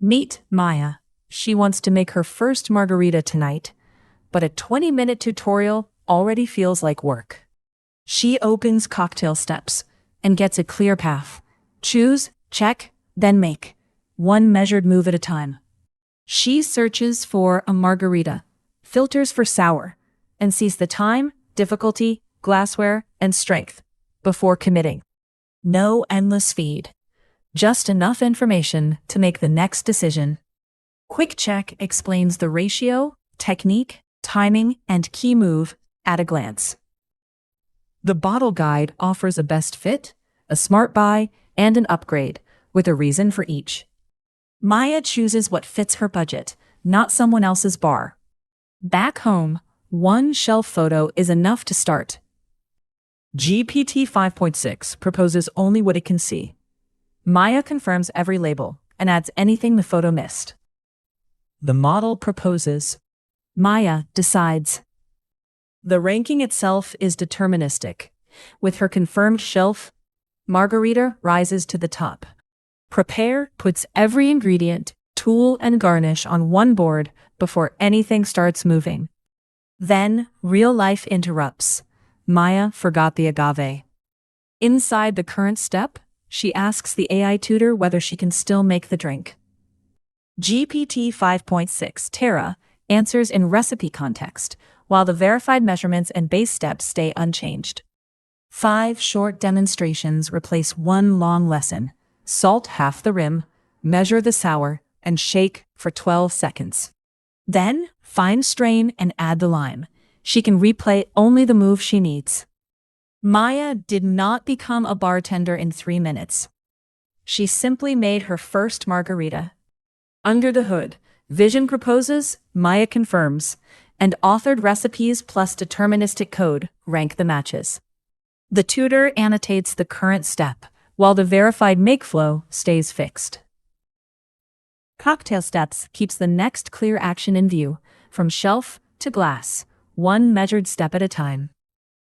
Meet Maya. She wants to make her first margarita tonight, but a 20-minute tutorial already feels like work. She opens CocktailSteps and gets a clear path. Choose, check, then make. One measured move at a time. She searches for a margarita, filters for sour, and sees the time, difficulty, glassware, and strength before committing. No endless feed. Just enough information to make the next decision. Quick Check explains the ratio, technique, timing, and key move at a glance. The bottle guide offers a best fit, a smart buy, and an upgrade, with a reason for each. Maya chooses what fits her budget, not someone else's bar. Back home, one shelf photo is enough to start. GPT-5.6 proposes only what it can see. Maya confirms every label and adds anything the photo missed. The model proposes. Maya decides. The ranking itself is deterministic. With her confirmed shelf, Margarita rises to the top. Prepare puts every ingredient, tool, and garnish on one board before anything starts moving. Then, real life interrupts. Maya forgot the agave. Inside the current step, she asks the AI tutor whether she can still make the drink. GPT-5.6 Terra answers in recipe context, while the verified measurements and base steps stay unchanged. 5 short demonstrations replace one long lesson. Salt half the rim, measure the sour, and shake for 12 seconds. Then, fine strain and add the lime. She can replay only the move she needs. Maya did not become a bartender in 3 minutes. She simply made her first margarita. Under the hood, Vision proposes, Maya confirms, and authored recipes plus deterministic code rank the matches. The tutor annotates the current step, while the verified make flow stays fixed. CocktailSteps keeps the next clear action in view, from shelf to glass, one measured step at a time.